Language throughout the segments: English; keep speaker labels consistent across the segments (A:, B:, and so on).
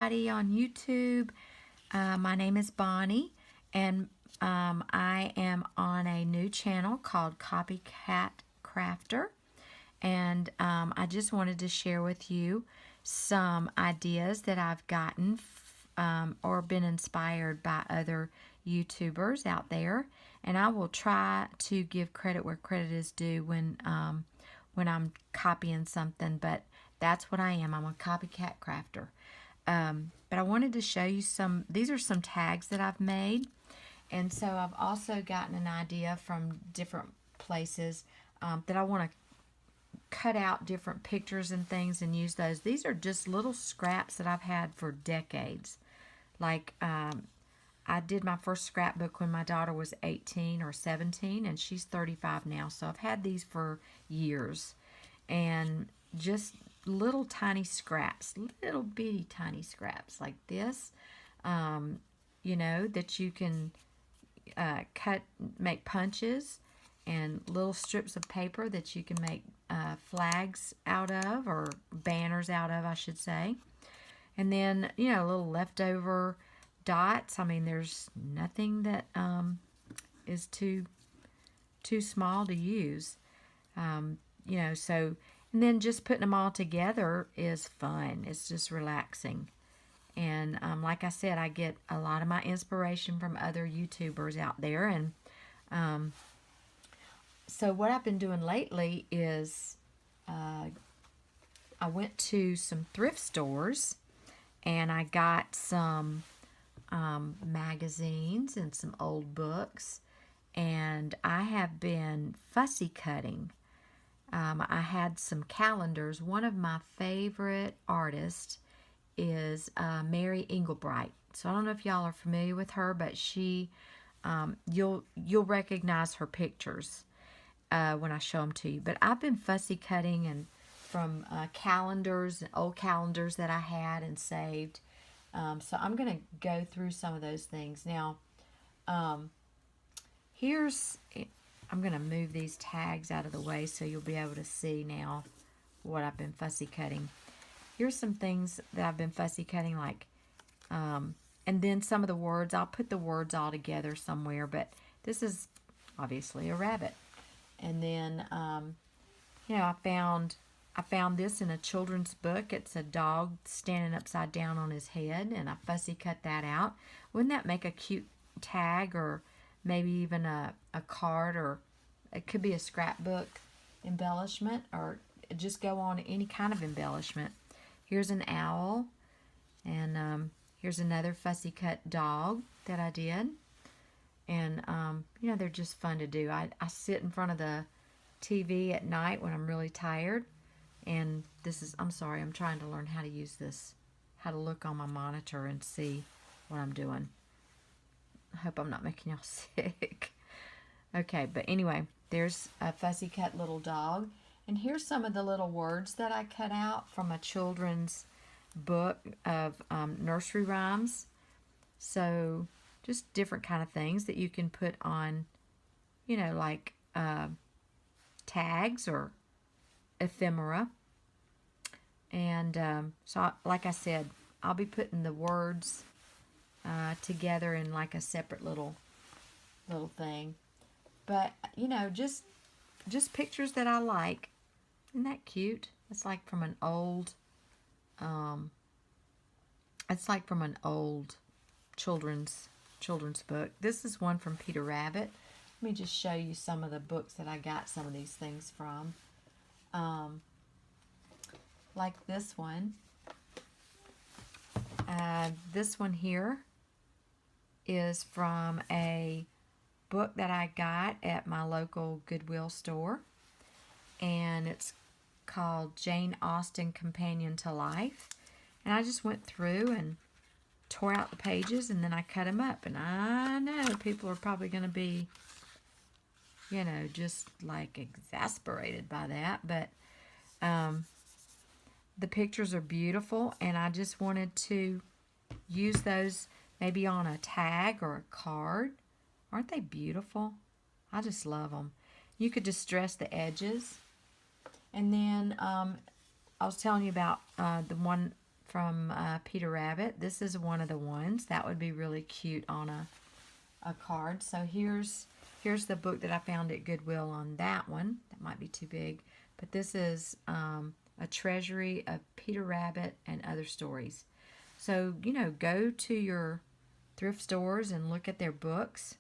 A: On YouTube. My name is Bonnie, and I am on a new channel called Copycat Crafter, and I just wanted to share with you some ideas that I've gotten or been inspired by other YouTubers out there, and I will try to give credit where credit is due when I'm copying something, but that's what I am. I'm a copycat crafter. But I wanted to show you these are some tags that I've made. And so I've also gotten an idea from different places that I want to cut out different pictures and things and use those. These are just little scraps that I've had for decades. Like I did my first scrapbook when my daughter was 18 or 17, and she's 35 now. So I've had these for years. And just little tiny scraps, little bitty tiny scraps like this, that you can cut, make punches, and little strips of paper that you can make flags out of, or banners out of, I should say. And then, little leftover dots. I mean, there's nothing that is too small to use. So, and then just putting them all together is fun. It's just relaxing. And like I said, I get a lot of my inspiration from other YouTubers out there. And so what I've been doing lately is I went to some thrift stores and I got some magazines and some old books. And I have been fussy cutting. I had some calendars. One of my favorite artists is Mary Engelbright. So I don't know if y'all are familiar with her, but she, you'll recognize her pictures when I show them to you. But I've been fussy cutting and from calendars, old calendars that I had and saved. So I'm going to go through some of those things now. I'm going to move these tags out of the way so you'll be able to see now what I've been fussy cutting. Here's some things that I've been fussy cutting, like, and then some of the words. I'll put the words all together somewhere, but this is obviously a rabbit. And then, I found this in a children's book. It's a dog standing upside down on his head, and I fussy cut that out. Wouldn't that make a cute tag, or maybe even a card, or it could be a scrapbook embellishment, or just go on any kind of embellishment. Here's an owl, and here's another fussy cut dog that I did. And, they're just fun to do. I sit in front of the TV at night when I'm really tired, and I'm sorry, I'm trying to learn how to use this, how to look on my monitor and see what I'm doing. I hope I'm not making y'all sick. Okay, but anyway, there's a fussy cut little dog. And here's some of the little words that I cut out from a children's book of nursery rhymes. So just different kind of things that you can put on, like tags or ephemera. And so, like I said, I'll be putting the words together in like a separate little thing. But, just pictures that I like. Isn't that cute? It's like from an old, children's book. This is one from Peter Rabbit. Let me just show you some of the books that I got some of these things from. Like this one. This one here is from a book that I got at my local Goodwill store, and it's called Jane Austen Companion to Life. And I just went through and tore out the pages, and then I cut them up. And I know people are probably going to be, just like exasperated by that, but the pictures are beautiful, and I just wanted to use those maybe on a tag or a card. Aren't they beautiful? I just love them. You could distress the edges. And then I was telling you about the one from Peter Rabbit. This is one of the ones. That would be really cute on a card. So here's the book that I found at Goodwill on that one. That might be too big. But this is A Treasury of Peter Rabbit and Other Stories. So, you know, go to your thrift stores and look at their books.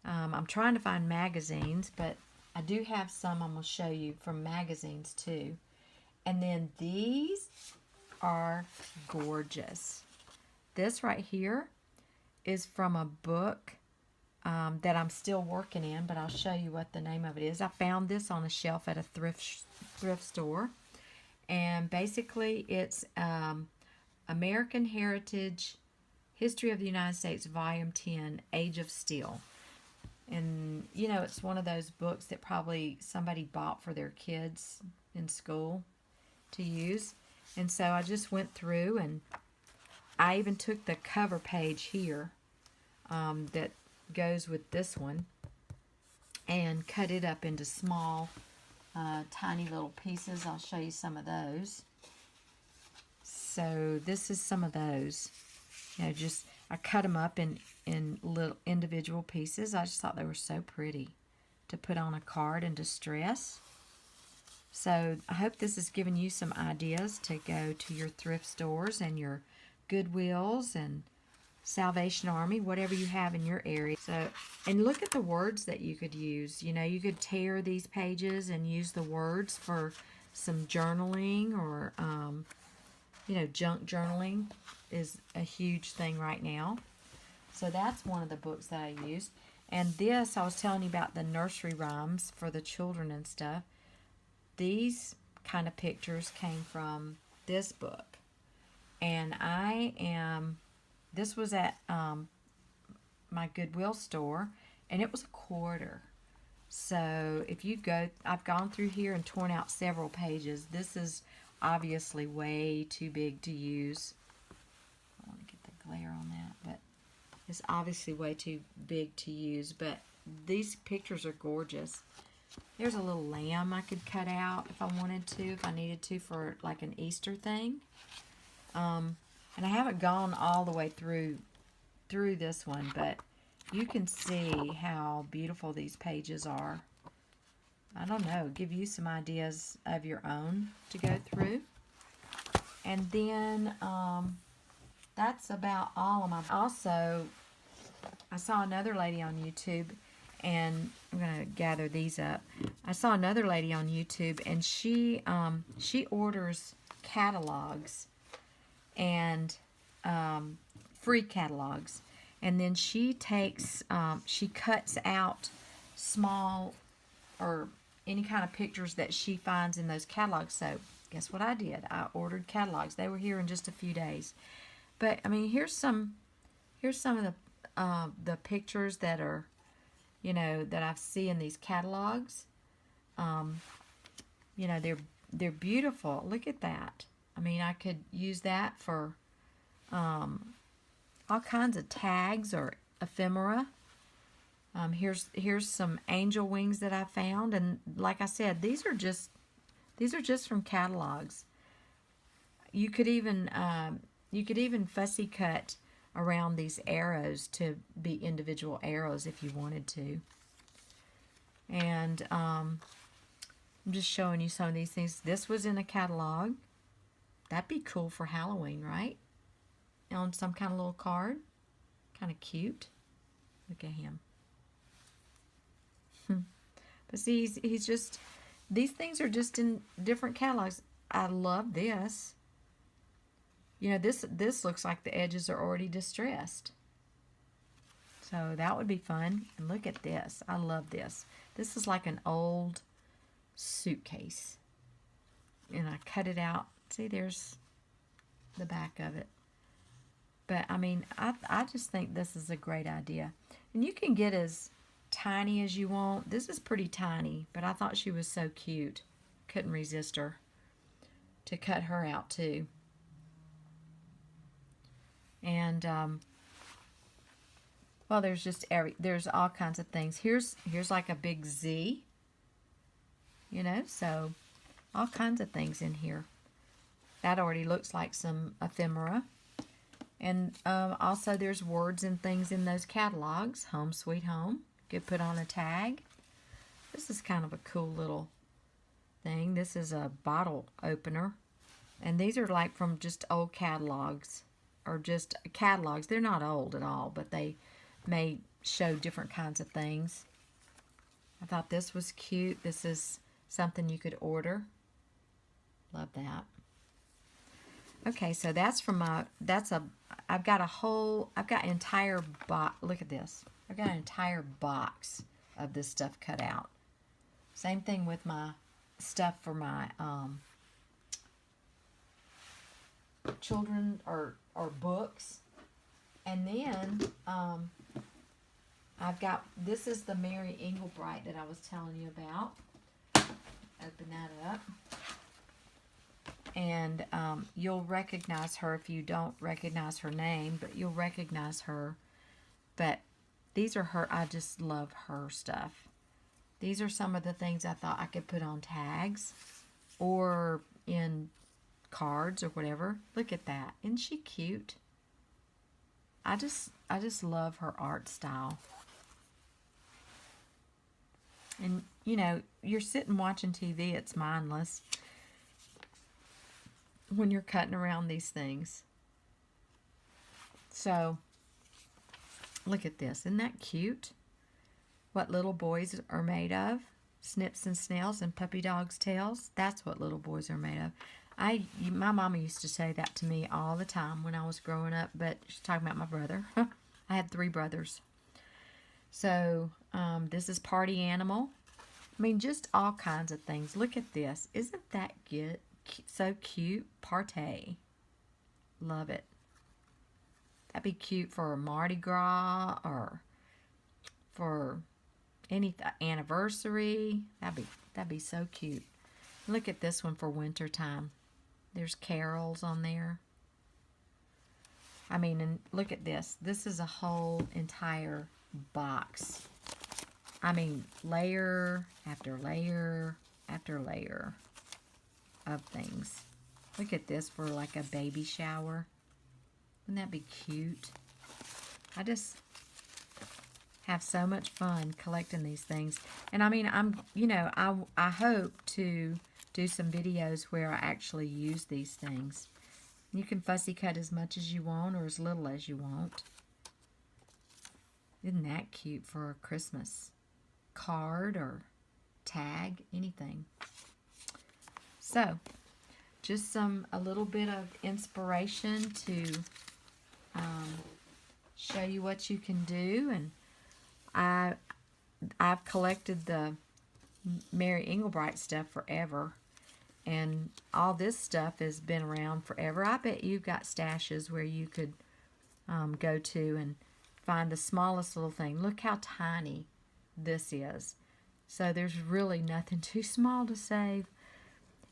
A: I'm trying to find magazines, but I do have some I'm going to show you from magazines too. And then these are gorgeous. This right here is from a book that I'm still working in, but I'll show you what the name of it is. I found this on a shelf at a thrift store. And basically it's American Heritage, History of the United States, Volume 10, Age of Steel. And, you know, it's one of those books that probably somebody bought for their kids in school to use. And so I just went through, and I even took the cover page here that goes with this one and cut it up into small, tiny little pieces. I'll show you some of those. So this is some of those. You know, just I cut them up in little individual pieces. I just thought they were so pretty to put on a card and distress. So I hope this has given you some ideas to go to your thrift stores and your Goodwills and Salvation Army, whatever you have in your area. So, and look at the words that you could use. You know, you could tear these pages and use the words for some journaling, or you know, junk journaling is a huge thing right now. So that's one of the books that I used. And this, I was telling you about the nursery rhymes for the children and stuff. These kind of pictures came from this book. And this was at my Goodwill store, and it was $1. So if you go, I've gone through here and torn out several pages. This is obviously way too big to use. I want to get the glare on that, but it's obviously way too big to use. But these pictures are gorgeous. There's a little lamb I could cut out if I wanted to, if I needed to, for like an Easter thing. And I haven't gone all the way through this one, but you can see how beautiful these pages are. I don't know, give you some ideas of your own to go through. And then that's about all of my. Also, I saw another lady on YouTube, and I'm gonna gather these up. I saw another lady on YouTube, and she orders catalogs and free catalogs, and then she takes she cuts out small or any kind of pictures that she finds in those catalogs. So guess what I did? I ordered catalogs. They were here in just a few days. But I mean, here's some of the pictures that are, you know, that I see in these catalogs. You know, they're beautiful. Look at that. I mean, I could use that for all kinds of tags or ephemera. Here's some angel wings that I found, and like I said, these are just from catalogs. You could even fussy cut around these arrows to be individual arrows if you wanted to. And I'm just showing you some of these things. This was in a catalog. That'd be cool for Halloween, right? On some kind of little card. Kind of cute. Look at him. But see, he's just, these things are just in different catalogs. I love this. You know, this looks like the edges are already distressed. So that would be fun. And look at this. I love this. This is like an old suitcase. And I cut it out. See, there's the back of it. But, I mean, I just think this is a great idea. And you can get as tiny as you want. This is pretty tiny, but I thought she was so cute. Couldn't resist her to cut her out, too. And, well, there's just there's all kinds of things. Here's like a big Z, you know, so all kinds of things in here. That already looks like some ephemera. And also there's words and things in those catalogs. Home Sweet Home. Could put on a tag. This is kind of a cool little thing. This is a bottle opener. And these are like from just old catalogs. Or just catalogs. They're not old at all, but they may show different kinds of things. I thought this was cute. This is something you could order. Love that. Okay, so that's from my, I've got an entire box, look at this. I've got an entire box of this stuff cut out. Same thing with my stuff for my children or books. And then I've got, this is the Mary Englebright that I was telling you about. Open that up. And you'll recognize her if you don't recognize her name, but you'll recognize her. But these are her, I just love her stuff. These are some of the things I thought I could put on tags or in cards or whatever. Look at that. Isn't she cute? I just love her art style. And, you know, you're sitting watching TV, it's mindless when you're cutting around these things. So, look at this. Isn't that cute? What little boys are made of. Snips and snails and puppy dogs' tails. That's what little boys are made of. My mama used to say that to me all the time when I was growing up, but she's talking about my brother. I had 3 brothers. So, this is Party Animal. I mean, just all kinds of things. Look at this. Isn't that good? So cute. Partay. Love it. That'd be cute for a Mardi Gras or for any anniversary. That'd be so cute. Look at this one for winter time. There's carols on there. I mean, and look at this. This is a whole entire box. I mean, layer after layer after layer of things. Look at this for like a baby shower. Wouldn't that be cute? I just have so much fun collecting these things. And I mean, I hope to do some videos where I actually use these things. You can fussy cut as much as you want or as little as you want. Isn't that cute for a Christmas card or tag, anything? So, just a little bit of inspiration to show you what you can do. And I've collected the Mary Englebright stuff forever. And all this stuff has been around forever. I bet you've got stashes where you could go to and find the smallest little thing. Look how tiny this is. So there's really nothing too small to save.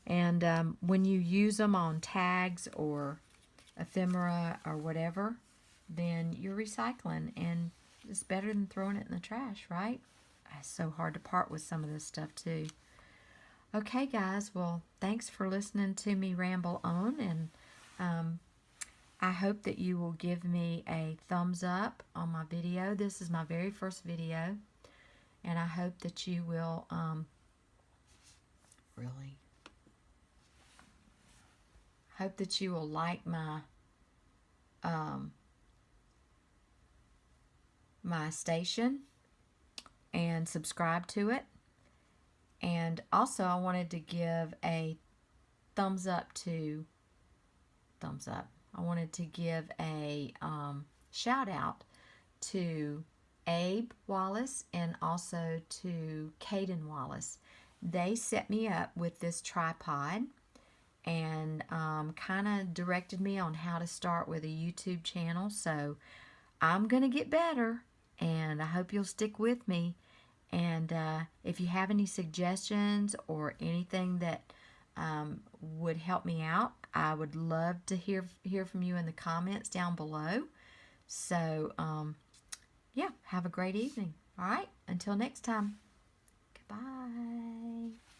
A: And when you use them on tags or ephemera or whatever, then you're recycling. And it's better than throwing it in the trash, right? It's so hard to part with some of this stuff too. Okay, guys, well, thanks for listening to me ramble on, and I hope that you will give me a thumbs up on my video. This is my very first video, and I hope that you will hope that you will like my my station and subscribe to it. And also, I wanted to give a thumbs up. I wanted to give a shout out to Abe Wallace and also to Caden Wallace. They set me up with this tripod and kind of directed me on how to start with a YouTube channel. So I'm going to get better, and I hope you'll stick with me. And if you have any suggestions or anything that would help me out, I would love to hear from you in the comments down below. So, yeah, have a great evening. All right, until next time. Goodbye.